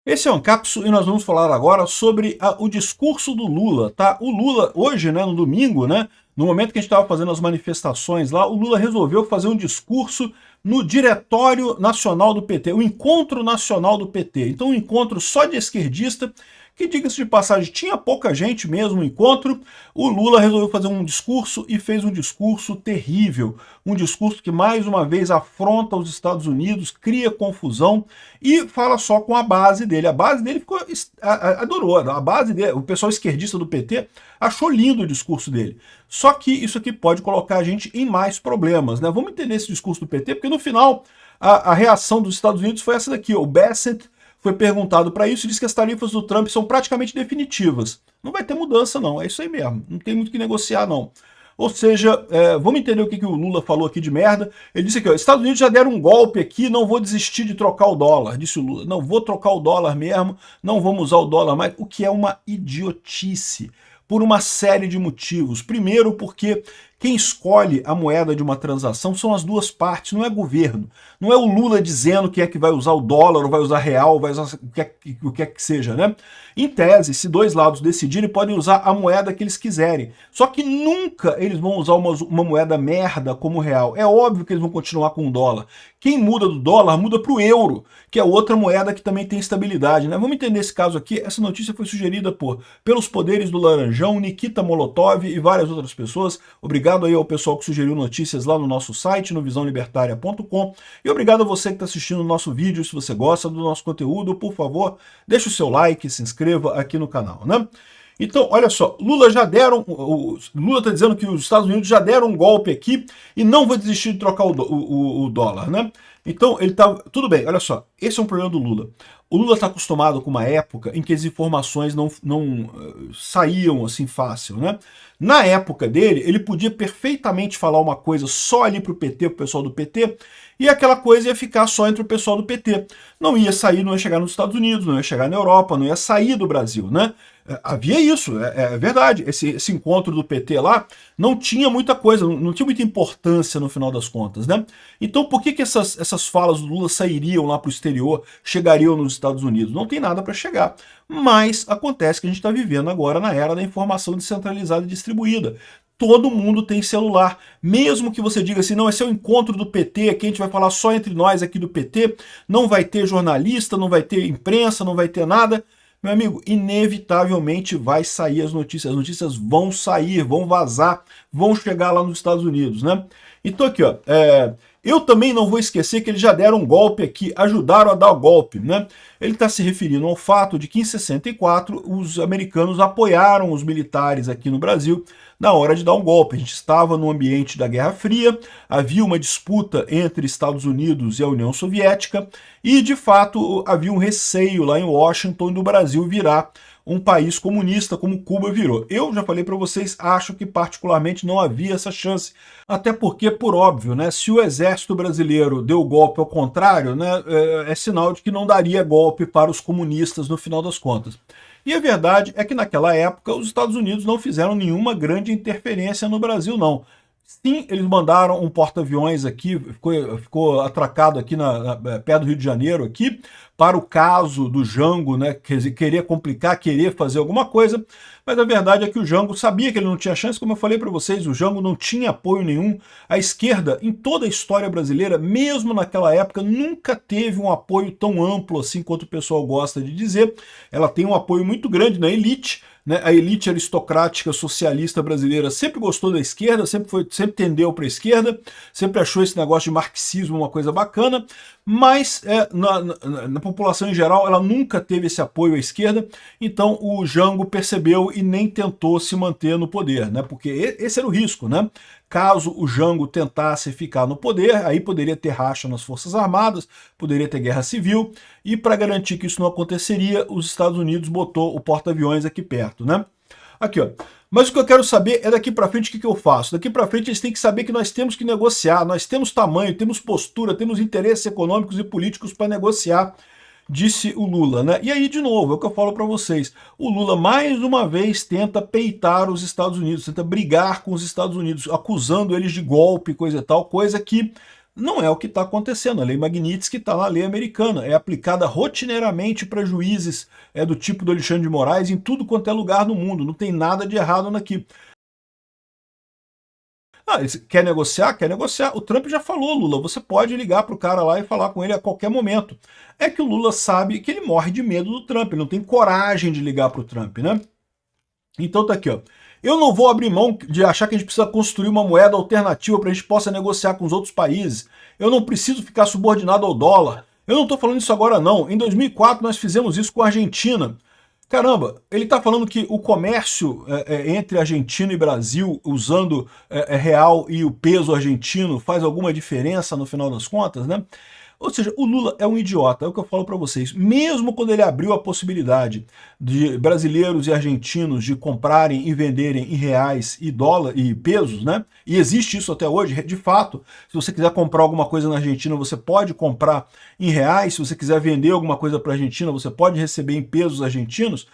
Esse é o Ancapsu e nós vamos falar agora sobre o discurso do Lula, tá? O Lula, hoje, né, no domingo, né, no momento que a gente estava fazendo as manifestações lá, o Lula resolveu fazer um discurso no Diretório Nacional do PT, o Encontro Nacional do PT. Então, um encontro só de esquerdista, que, diga-se de passagem, tinha pouca gente mesmo no encontro. O Lula resolveu fazer um discurso e fez um discurso terrível. Um discurso que, mais uma vez, afronta os Estados Unidos, cria confusão e fala só com a base dele. A base dele ficou, adorou. A base dele, o pessoal esquerdista do PT achou lindo o discurso dele. Só que isso aqui pode colocar a gente em mais problemas, né? Vamos entender esse discurso do PT, porque no final a reação dos Estados Unidos foi essa daqui. O Bassett foi perguntado para isso e disse que as tarifas do Trump são praticamente definitivas. Não vai ter mudança, não. É isso aí mesmo. Não tem muito o que negociar, não. Ou seja, vamos entender o que o Lula falou aqui de merda. Ele disse aqui, ó, Estados Unidos já deram um golpe aqui, não vou desistir de trocar o dólar, disse o Lula. Não vou trocar o dólar mesmo, não vamos usar o dólar mais, o que é uma idiotice, por uma série de motivos. Primeiro, porque quem escolhe a moeda de uma transação são as duas partes, não é governo. Não é o Lula dizendo quem é que vai usar o dólar, ou vai usar real, ou vai usar o que é que seja, né? Em tese, se dois lados decidirem, podem usar a moeda que eles quiserem. Só que nunca eles vão usar uma moeda merda como real. É óbvio que eles vão continuar com o dólar. Quem muda do dólar muda para o euro, que é outra moeda que também tem estabilidade, né? Vamos entender esse caso aqui. Essa notícia foi sugerida pelos poderes do Laranjão, Nikita Molotov e várias outras pessoas. Obrigado aí ao pessoal que sugeriu notícias lá no nosso site, no visãolibertaria.com. E obrigado a você que está assistindo o nosso vídeo. Se você gosta do nosso conteúdo, por favor, deixe o seu like, se inscreva aqui no canal, né? Então, olha só, Lula está dizendo que os Estados Unidos já deram um golpe aqui e não vai desistir de trocar o dólar, né? Então, ele tá. Tudo bem, olha só, esse é um problema do Lula. O Lula está acostumado com uma época em que as informações não saíam assim fácil, né? Na época dele, ele podia perfeitamente falar uma coisa só ali para o PT, para o pessoal do PT, e aquela coisa ia ficar só entre o pessoal do PT. Não ia sair, não ia chegar nos Estados Unidos, não ia chegar na Europa, não ia sair do Brasil, né? Havia isso, é verdade. Esse encontro do PT lá não tinha muita coisa, não tinha muita importância no final das contas, né? Então por que essas falas do Lula sairiam lá para o exterior, chegariam nos Estados Unidos? Não tem nada para chegar. Mas acontece que a gente está vivendo agora na era da informação descentralizada e distribuída. Todo mundo tem celular. Mesmo que você diga assim, não, esse é o encontro do PT, aqui a gente vai falar só entre nós aqui do PT, não vai ter jornalista, não vai ter imprensa, não vai ter nada. Meu amigo, inevitavelmente vai sair as notícias vão sair, vão vazar, vão chegar lá nos Estados Unidos, né? Então aqui, ó, eu também não vou esquecer que eles já deram um golpe aqui, ajudaram a dar o golpe, né? Ele está se referindo ao fato de que em 64 os americanos apoiaram os militares aqui no Brasil na hora de dar um golpe. A gente estava no ambiente da Guerra Fria, havia uma disputa entre Estados Unidos e a União Soviética e, de fato, havia um receio lá em Washington do Brasil virar um país comunista como Cuba virou. Eu já falei para vocês, acho que particularmente não havia essa chance, até porque, por óbvio, né, se o exército brasileiro deu golpe ao contrário, né, é sinal de que não daria golpe para os comunistas no final das contas. E a verdade é que naquela época os Estados Unidos não fizeram nenhuma grande interferência no Brasil, não. Sim, eles mandaram um porta-aviões aqui, ficou atracado aqui perto do Rio de Janeiro, aqui, para o caso do Jango, né, querer complicar, querer fazer alguma coisa, mas a verdade é que o Jango sabia que ele não tinha chance, como eu falei para vocês, o Jango não tinha apoio nenhum. A esquerda, em toda a história brasileira, mesmo naquela época, nunca teve um apoio tão amplo assim quanto o pessoal gosta de dizer. Ela tem um apoio muito grande na elite, né? A elite aristocrática socialista brasileira sempre gostou da esquerda, sempre tendeu para a esquerda, sempre achou esse negócio de marxismo uma coisa bacana, mas na população em geral ela nunca teve esse apoio à esquerda. Então o Jango percebeu e nem tentou se manter no poder, né? Porque esse era o risco, né? Caso o Jango tentasse ficar no poder, aí poderia ter racha nas Forças Armadas, poderia ter guerra civil, e para garantir que isso não aconteceria, os Estados Unidos botou o porta-aviões aqui perto, né? Aqui, ó. Mas o que eu quero saber é daqui para frente o que eu faço. Daqui para frente eles têm que saber que nós temos que negociar, nós temos tamanho, temos postura, temos interesses econômicos e políticos para negociar, disse o Lula, né? E aí, de novo, é o que eu falo para vocês, o Lula mais uma vez tenta peitar os Estados Unidos, tenta brigar com os Estados Unidos, acusando eles de golpe, coisa e tal, coisa que Não é o que está acontecendo. A lei Magnitsky está na lei americana, é aplicada rotineiramente para juízes do tipo do Alexandre de Moraes em tudo quanto é lugar no mundo, não tem nada de errado aqui. Quer negociar? Quer negociar. O Trump já falou, Lula, você pode ligar para o cara lá e falar com ele a qualquer momento. É que o Lula sabe que ele morre de medo do Trump, ele não tem coragem de ligar para o Trump, né? Então tá aqui, ó. Eu não vou abrir mão de achar que a gente precisa construir uma moeda alternativa para a gente possa negociar com os outros países. Eu não preciso ficar subordinado ao dólar. Eu não estou falando isso agora não. Em 2004 nós fizemos isso com a Argentina. Caramba, ele está falando que o comércio entre Argentina e Brasil, usando real e o peso argentino, faz alguma diferença no final das contas, né? Ou seja, o Lula é um idiota, é o que eu falo para vocês. Mesmo quando ele abriu a possibilidade de brasileiros e argentinos de comprarem e venderem em reais e dólar e pesos, né? E existe isso até hoje, de fato. Se você quiser comprar alguma coisa na Argentina, você pode comprar em reais. Se você quiser vender alguma coisa para a Argentina, você pode receber em pesos argentinos.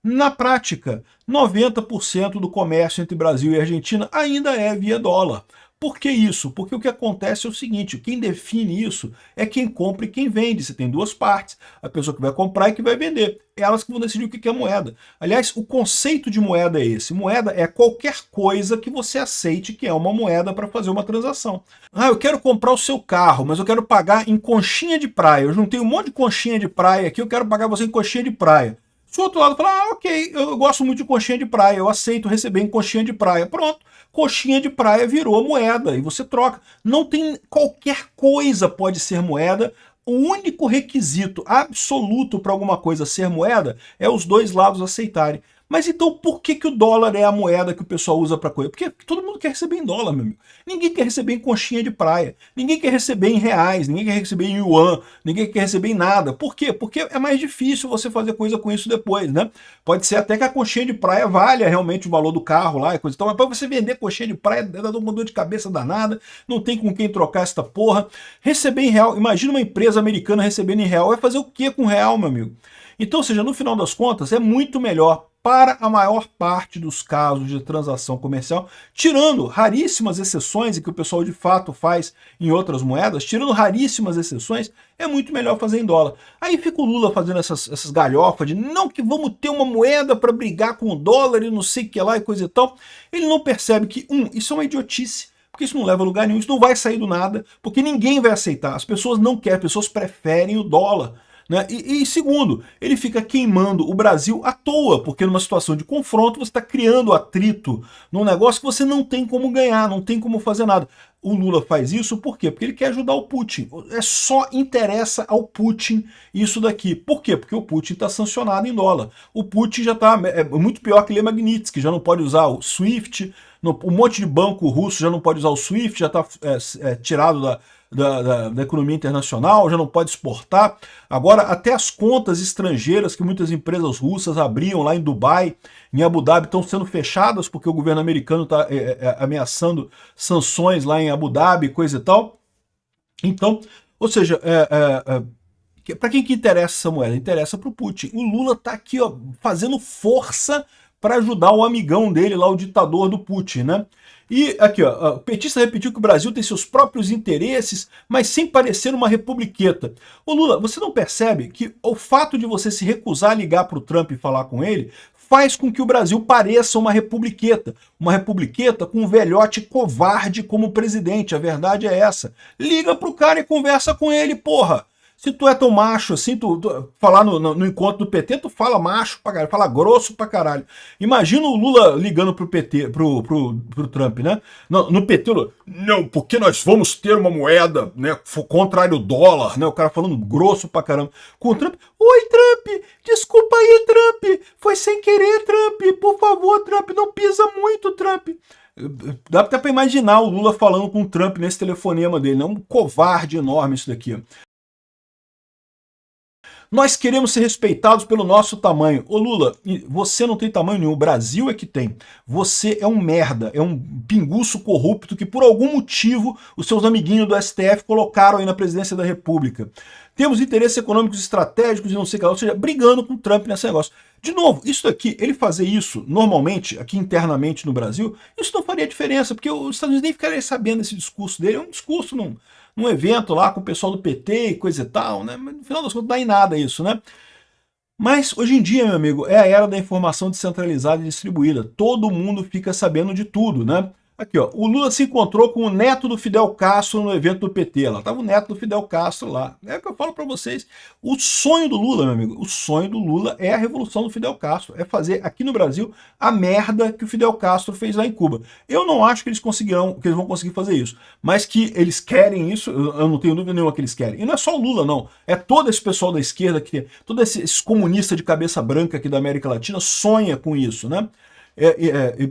Na prática, 90% do comércio entre Brasil e Argentina ainda é via dólar. Por que isso? Porque o que acontece é o seguinte, quem define isso é quem compra e quem vende. Você tem duas partes, a pessoa que vai comprar e que vai vender. Elas que vão decidir o que é moeda. Aliás, o conceito de moeda é esse. Moeda é qualquer coisa que você aceite que é uma moeda para fazer uma transação. Eu quero comprar o seu carro, mas eu quero pagar em conchinha de praia. Eu juntei um monte de conchinha de praia aqui, eu quero pagar você em conchinha de praia. Se o outro lado falar, ok, eu gosto muito de conchinha de praia, eu aceito receber em conchinha de praia. Pronto, conchinha de praia virou moeda e você troca. Não tem qualquer coisa pode ser moeda. O único requisito absoluto para alguma coisa ser moeda é os dois lados aceitarem. Mas então por que o dólar é a moeda que o pessoal usa para coisa? Porque todo mundo quer receber em dólar, meu amigo. Ninguém quer receber em conchinha de praia. Ninguém quer receber em reais. Ninguém quer receber em yuan. Ninguém quer receber em nada. Por quê? Porque é mais difícil você fazer coisa com isso depois, né? Pode ser até que a conchinha de praia valha realmente o valor do carro lá e coisa e tal, mas para você vender conchinha de praia, dá uma dor de cabeça danada, não tem com quem trocar esta porra. Receber em real, imagina uma empresa americana recebendo em real, vai fazer o que com real, meu amigo? Então, ou seja, no final das contas, é muito melhor para a maior parte dos casos de transação comercial, tirando raríssimas exceções, e que o pessoal de fato faz em outras moedas, tirando raríssimas exceções, é muito melhor fazer em dólar. Aí fica o Lula fazendo essas galhofas de não que vamos ter uma moeda para brigar com o dólar e não sei o que lá e coisa e tal. Ele não percebe que, isso é uma idiotice, porque isso não leva a lugar nenhum, isso não vai sair do nada, porque ninguém vai aceitar, as pessoas não querem, as pessoas preferem o dólar. Né? E segundo, ele fica queimando o Brasil à toa, porque numa situação de confronto você está criando atrito num negócio que você não tem como ganhar, não tem como fazer nada. O Lula faz isso por quê? Porque ele quer ajudar o Putin. Só interessa ao Putin isso daqui. Por quê? Porque o Putin está sancionado em dólar. O Putin já está muito pior que Lei Magnitsky, já não pode usar o SWIFT, um monte de banco russo já não pode usar o SWIFT, já está tirado da economia internacional, já não pode exportar. Agora, até as contas estrangeiras que muitas empresas russas abriam lá em Dubai, em Abu Dhabi, estão sendo fechadas porque o governo americano está ameaçando sanções lá em Abu Dhabi, coisa e tal. Então, ou seja, para quem que interessa essa moeda? Interessa para o Putin. O Lula está aqui, ó, fazendo força para ajudar o amigão dele lá, o ditador do Putin, né? E aqui, ó, o petista repetiu que o Brasil tem seus próprios interesses, mas sem parecer uma republiqueta. Ô Lula, você não percebe que o fato de você se recusar a ligar para o Trump e falar com ele faz com que o Brasil pareça uma republiqueta com um velhote covarde como presidente? A verdade é essa. Liga pro cara e conversa com ele, porra. Se tu é tão macho assim, tu falar no encontro do PT, tu fala macho pra caralho, fala grosso pra caralho. Imagina o Lula ligando pro PT, pro Trump, né? No PT, não, porque nós vamos ter uma moeda, né, contrário ao dólar, né? O cara falando grosso pra caramba. Com o Trump, oi Trump, desculpa aí Trump, foi sem querer Trump, por favor Trump, não pisa muito Trump. Dá até pra imaginar o Lula falando com o Trump nesse telefonema dele, né? Um covarde enorme isso daqui. Nós queremos ser respeitados pelo nosso tamanho. Ô Lula, você não tem tamanho nenhum, o Brasil é que tem. Você é um merda, é um pinguço corrupto que por algum motivo os seus amiguinhos do STF colocaram aí na presidência da República. Temos interesses econômicos estratégicos e não sei o que lá, ou seja, brigando com o Trump nesse negócio. De novo, isso daqui, ele fazer isso normalmente, aqui internamente no Brasil, isso não faria diferença, porque os Estados Unidos nem ficariam sabendo desse discurso dele, é um discurso, num evento lá com o pessoal do PT e coisa e tal, né? Mas no final das contas não dá em nada isso, né? Mas hoje em dia, meu amigo, é a era da informação descentralizada e distribuída. Todo mundo fica sabendo de tudo, né? Aqui, ó, o Lula se encontrou com o neto do Fidel Castro no evento do PT. Lá estava o neto do Fidel Castro lá. É o que eu falo para vocês. O sonho do Lula, meu amigo, o sonho do Lula é a revolução do Fidel Castro. É fazer aqui no Brasil a merda que o Fidel Castro fez lá em Cuba. Eu não acho que eles conseguirão, que eles vão conseguir fazer isso. Mas que eles querem isso, eu não tenho dúvida nenhuma que eles querem. E não é só o Lula, não. É todo esse pessoal da esquerda, todo esse comunista de cabeça branca aqui da América Latina sonha com isso, né?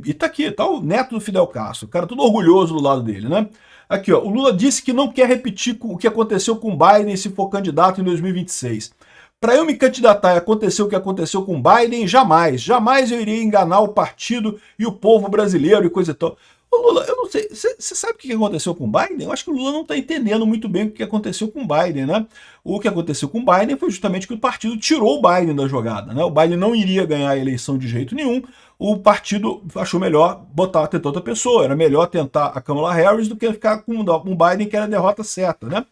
E tá aqui, tá o neto do Fidel Castro, o cara todo orgulhoso do lado dele, né? Aqui, ó, o Lula disse que não quer repetir o que aconteceu com Biden se for candidato em 2026. Para eu me candidatar e acontecer o que aconteceu com Biden, jamais eu iria enganar o partido e o povo brasileiro e coisa e tal. O Lula, eu não sei, você sabe o que aconteceu com o Biden? Eu acho que o Lula não está entendendo muito bem o que aconteceu com o Biden, né? O que aconteceu com o Biden foi justamente que o partido tirou o Biden da jogada, né? O Biden não iria ganhar a eleição de jeito nenhum, o partido achou melhor tentar outra pessoa, era melhor tentar a Kamala Harris do que ficar com um Biden que era a derrota certa, né?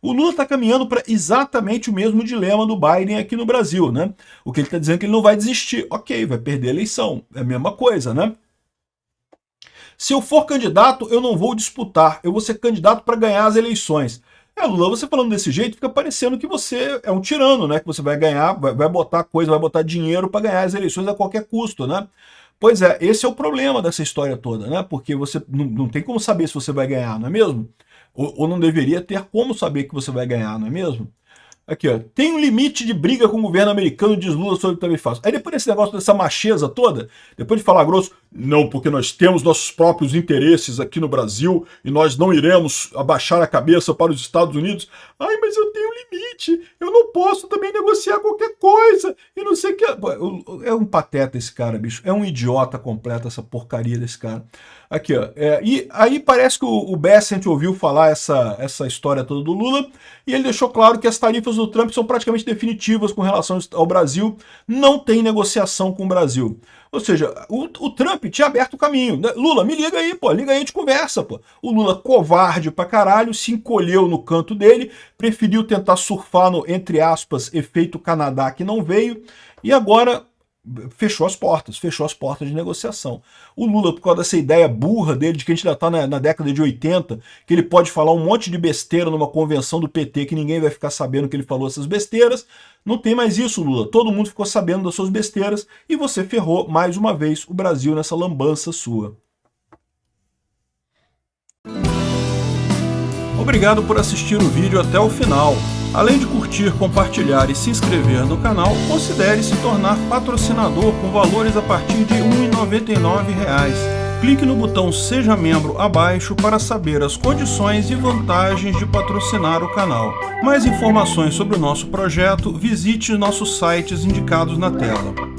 O Lula está caminhando para exatamente o mesmo dilema do Biden aqui no Brasil, né? O que ele está dizendo é que ele não vai desistir. Ok, vai perder a eleição, é a mesma coisa, né? Se eu for candidato, eu não vou disputar, eu vou ser candidato para ganhar as eleições. Lula, você falando desse jeito, fica parecendo que você é um tirano, né? Que você vai ganhar, vai botar coisa, vai botar dinheiro para ganhar as eleições a qualquer custo, né? Pois é, esse é o problema dessa história toda, né? Porque você não tem como saber se você vai ganhar, não é mesmo? Ou não deveria ter como saber que você vai ganhar, não é mesmo? Aqui, ó, tem um limite de briga com o governo americano, diz Lula sobre o que também faz. Aí depois desse negócio, dessa macheza toda, depois de falar grosso, não, porque nós temos nossos próprios interesses aqui no Brasil e nós não iremos abaixar a cabeça para os Estados Unidos. Ai, mas eu tenho um limite, eu não posso também negociar qualquer coisa e não sei o que. É um pateta esse cara, bicho, é um idiota completo essa porcaria desse cara. Aqui, ó, e aí parece que o Bessent ouviu falar essa história toda do Lula e ele deixou claro que as tarifas do Trump são praticamente definitivas com relação ao Brasil, não tem negociação com o Brasil. Ou seja, o Trump tinha aberto o caminho. Lula, me liga aí, pô, liga aí, a gente conversa, pô. O Lula, covarde pra caralho, se encolheu no canto dele, preferiu tentar surfar no, entre aspas, efeito Canadá que não veio, e agora fechou as portas de negociação. O Lula, por causa dessa ideia burra dele, de que a gente ainda está na década de 80, que ele pode falar um monte de besteira numa convenção do PT que ninguém vai ficar sabendo que ele falou essas besteiras, não tem mais isso, Lula. Todo mundo ficou sabendo das suas besteiras e você ferrou mais uma vez o Brasil nessa lambança sua. Obrigado por assistir o vídeo até o final. Além de curtir, compartilhar e se inscrever no canal, considere se tornar patrocinador com valores a partir de R$ 1,99. Clique no botão Seja Membro abaixo para saber as condições e vantagens de patrocinar o canal. Mais informações sobre o nosso projeto, visite nossos sites indicados na tela.